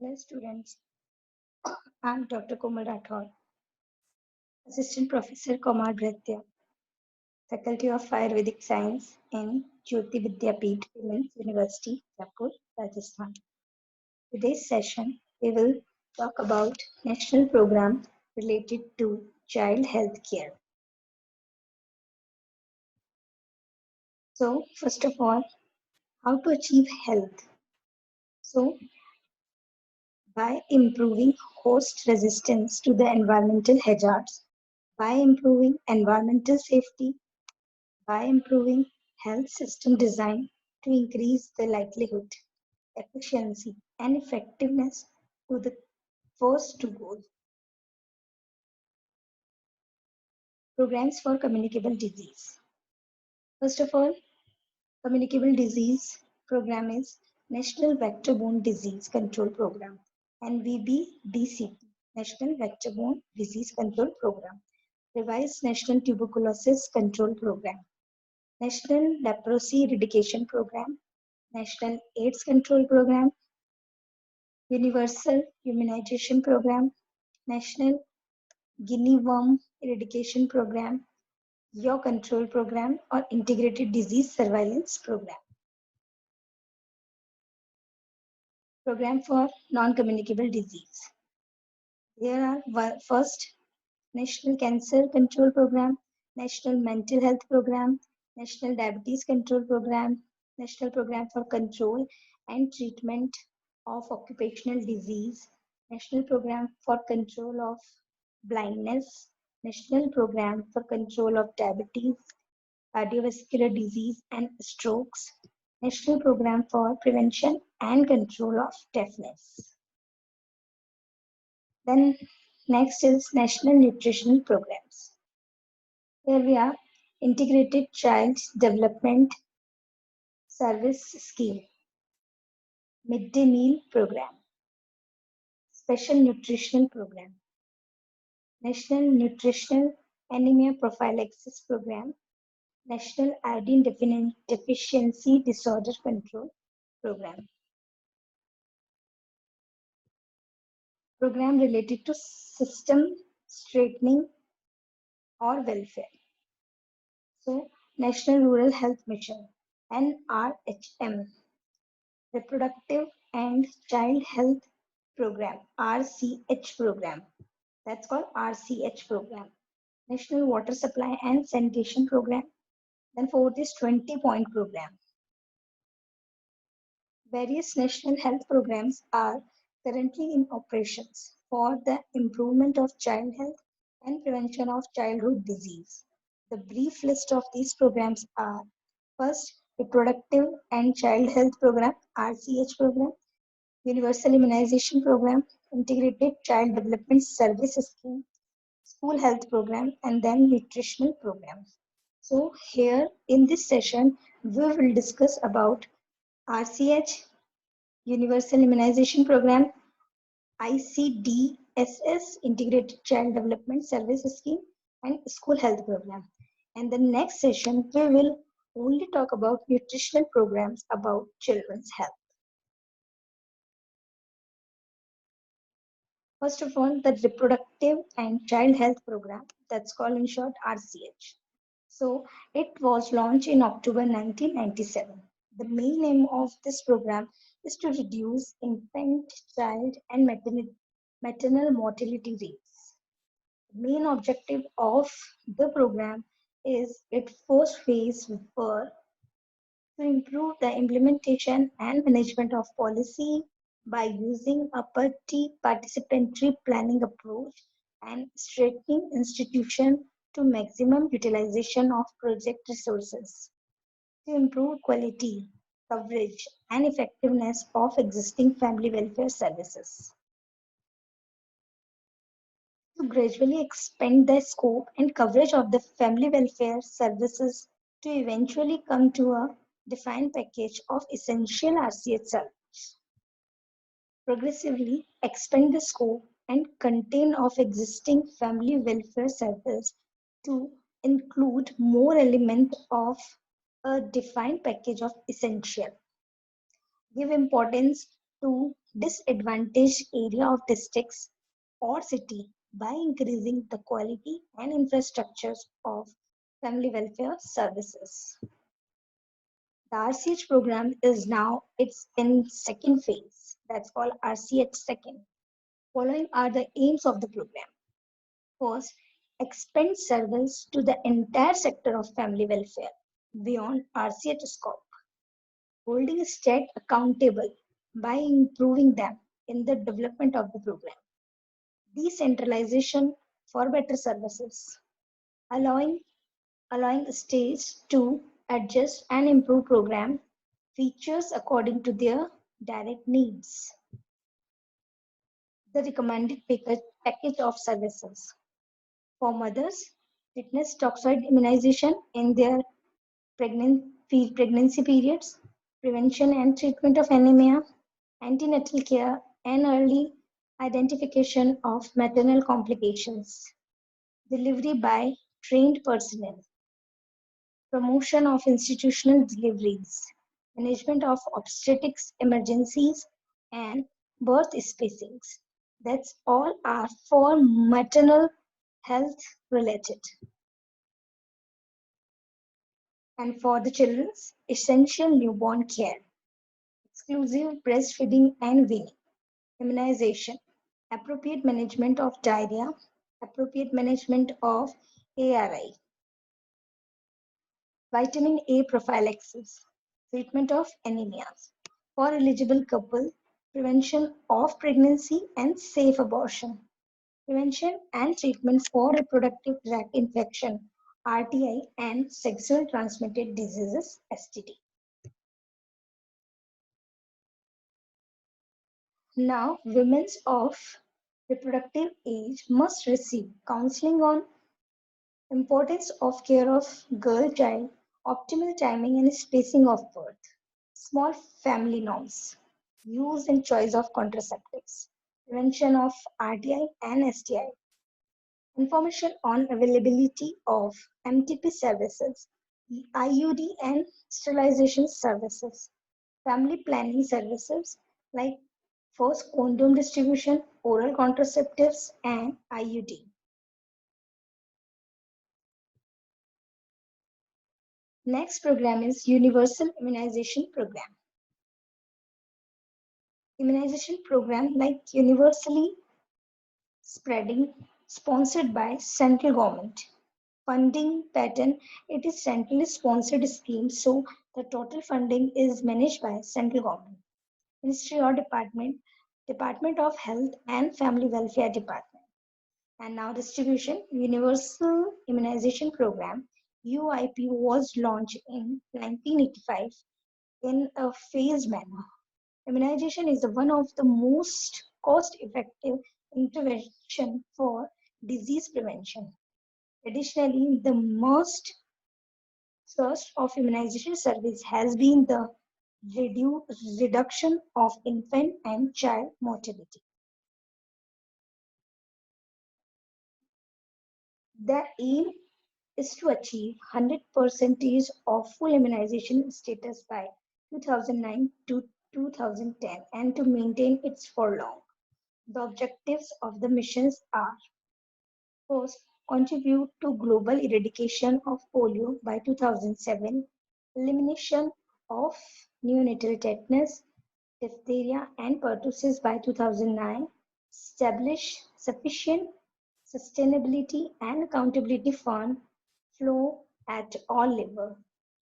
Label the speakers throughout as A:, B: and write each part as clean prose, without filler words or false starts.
A: Hello students, I'm Dr. KOMAL RATHORE, Assistant Professor KOMAL VIDHYA, Faculty of Ayurvedic Science in JAYOTI Vidyapeeth Women's University, JAIPUR, Rajasthan. Today's session, we will talk about national program related to child health care. So, first of all, how to achieve health? So, by improving host resistance to the environmental hazards, by improving environmental safety, by improving health system design to increase the likelihood, efficiency, and effectiveness to the first two goals. Programs for communicable disease. First of all, communicable disease program is National Vector-Borne Disease Control Program, NVBDCP, National Vector-Borne Disease Control Program, Revised National Tuberculosis Control Program, National Leprosy Eradication Program, National AIDS Control Program, Universal Immunization Program, National Guinea Worm Eradication Program, Yaw Control Program, or Integrated Disease Surveillance Program. Program for non-communicable disease. There are first National Cancer Control Program, National Mental Health Program, National Diabetes Control Program, National Program for Control and Treatment of Occupational Disease, National Program for Control of Blindness, National Program for Control of Diabetes, Cardiovascular Disease and Strokes, National Program for Prevention and Control of Deafness. Then next is National Nutritional Programs. Here we have Integrated Child Development Service Scheme, Midday Meal Program, Special Nutritional Program, National Nutritional Anemia Prophylaxis Program, National Iodine Deficiency Disorder Control Program. Program related to system straightening or welfare. So, National Rural Health Mission, NRHM, Reproductive and Child Health Program, RCH Program. That's called RCH Program. National Water Supply and Sanitation Program. Then fourth is 20-point program. Various national health programs are currently in operations for the improvement of child health and prevention of childhood disease. The brief list of these programs are: first, Reproductive and Child Health Program, RCH Program, Universal Immunization Program, Integrated Child Development Service Scheme, School Health Program, and then Nutritional Program. So here in this session, we will discuss about RCH, Universal Immunization Program, ICDSS, Integrated Child Development Service Scheme, and School Health Program. And the next session, we will only talk about nutritional programs about children's health. First of all, the Reproductive and Child Health Program, that's called in short RCH. So it was launched in October 1997. The main aim of this program is to reduce infant, child, and maternal mortality rates. The main objective of the program is its first phase were to improve the implementation and management of policy by using a participatory planning approach and strengthening institution to maximum utilization of project resources, to improve quality, coverage, and effectiveness of existing family welfare services, to gradually expand the scope and coverage of the family welfare services to eventually come to a defined package of essential RCH services, progressively expand the scope and content of existing family welfare service to include more elements of a defined package of essential. Give importance to disadvantaged area of districts or city by increasing the quality and infrastructures of family welfare services. The RCH program is now in second phase, that's called RCH second. Following are the aims of the program. First, expand service to the entire sector of family welfare beyond RCH scope, holding state accountable by improving them in the development of the program. Decentralization for better services, allowing states to adjust and improve program features according to their direct needs. The recommended package of services for mothers, tetanus toxoid immunization in their pregnancy periods, prevention and treatment of anemia, antenatal care, and early identification of maternal complications, delivery by trained personnel, promotion of institutional deliveries, management of obstetrics emergencies, and birth spacings. That's all are for maternal health related. And for the children's, essential newborn care, exclusive breastfeeding and weaning, immunization, appropriate management of diarrhea, appropriate management of ARI, vitamin A prophylaxis, treatment of anemias. For eligible couple, prevention of pregnancy and safe abortion, prevention and treatment for reproductive tract infection, RTI, and sexual transmitted diseases, STD. Now, women of reproductive age must receive counseling on importance of care of girl child, optimal timing and spacing of birth, small family norms, use and choice of contraceptives, prevention of RTI and STI, information on availability of MTP services, IUD and sterilization services, family planning services like first condom distribution, oral contraceptives, and IUD. Next program is Universal Immunization Program. Immunization program like universally spreading, sponsored by central government. Funding pattern, it is centrally sponsored scheme, so the total funding is managed by central government. Ministry or Department of Health and Family Welfare Department. And now distribution, Universal Immunization Program, UIP was launched in 1985 in a phased manner. Immunization is one of the most cost-effective intervention for disease prevention. Additionally, the most source of immunization service has been the reduction of infant and child mortality. The aim is to achieve 100% of full immunization status by 2009 to 2010 and to maintain it for long. The objectives of the missions are: first, contribute to global eradication of polio by 2007, elimination of neonatal tetanus, diphtheria and pertussis by 2009, establish sufficient sustainability and accountability fund flow at all levels,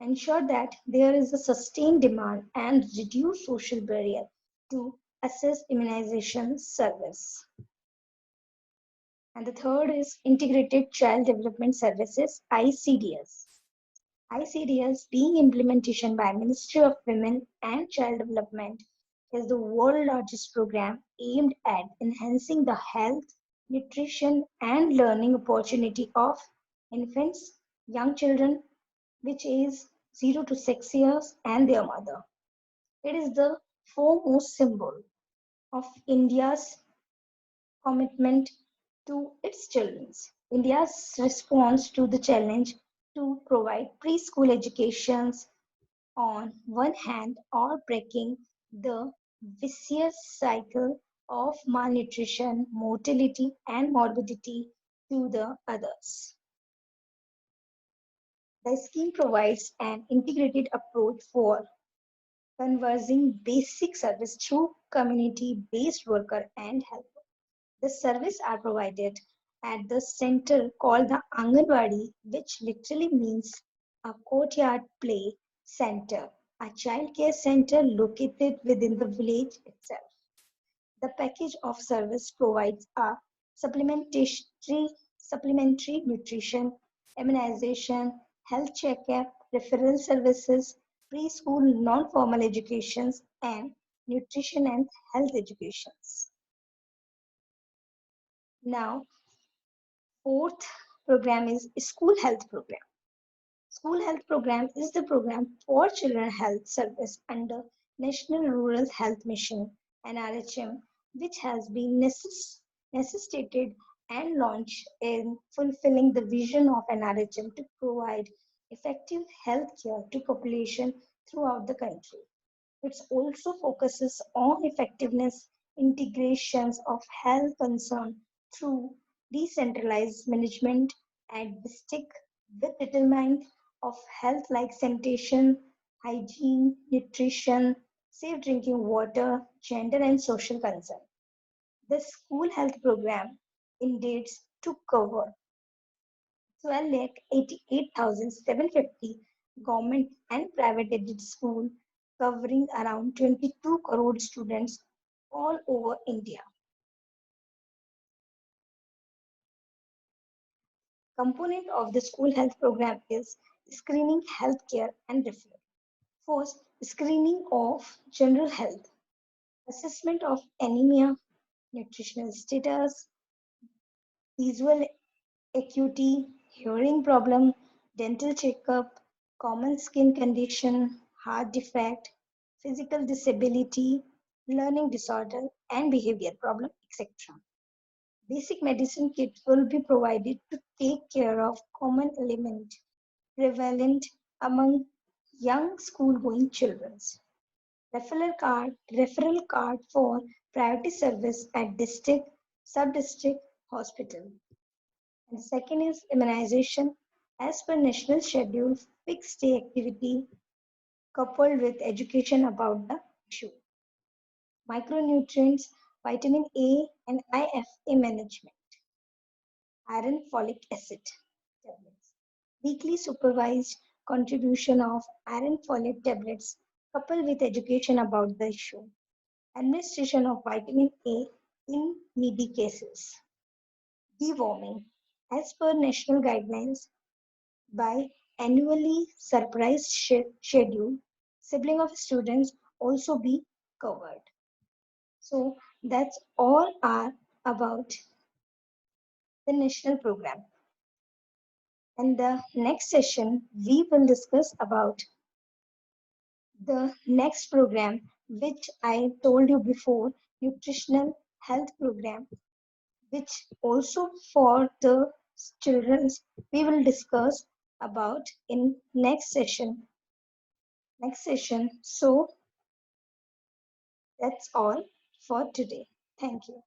A: ensure that there is a sustained demand and reduce social barrier to access immunization service. And the third is Integrated Child Development Services, ICDS. ICDS, being implementation by Ministry of Women and Child Development, is the world's largest program aimed at enhancing the health, nutrition, and learning opportunity of infants, young children, which is 0 to 6 years, and their mother. It is the foremost symbol of India's commitment to its children. India's response to the challenge to provide preschool educations on one hand or breaking the vicious cycle of malnutrition, mortality, and morbidity to the others. The scheme provides an integrated approach for conversing basic service through community-based worker and helper. The services are provided at the center called the Anganwadi, which literally means a courtyard play center, a child care center located within the village itself. The package of service provides a supplementary nutrition, immunization, health checkup, referral services, preschool non-formal educations, and nutrition and health educations. Now, fourth program is School Health Program. School Health Program is the program for children health service under National Rural Health Mission (NRHM), which has been necessitated and launched in fulfilling the vision of NRHM to provide effective health care to population throughout the country. It also focuses on effectiveness integrations of health concern through decentralized management at district with determined of health like sanitation, hygiene, nutrition, safe drinking water, gender and social concern. The school health program intends to cover 12,88,750 government and private aided schools covering around 22 crore students all over India. Component of the school health program is screening, healthcare and referral. First, screening of general health, assessment of anemia, nutritional status, visual acuity, hearing problem, dental checkup, common skin condition, heart defect, physical disability, learning disorder and behavior problem, etc. Basic medicine kit will be provided to take care of common ailment prevalent among young school-going children. Referral card for priority service at district, sub-district hospital. And second is immunization as per national schedule, fixed day activity coupled with education about the issue. Micronutrients, vitamin A and IFA management. Iron folic acid tablets. Weekly supervised contribution of iron folate tablets coupled with education about the issue. Administration of vitamin A in needy cases. Deworming. As per national guidelines, by annually surprise schedule, sibling of students also be covered. So that's all are about the national program. In the next session, we will discuss about the next program, which I told you before, Nutritional Health Program, which also for the children we will discuss about in next session. So that's all for today. Thank you.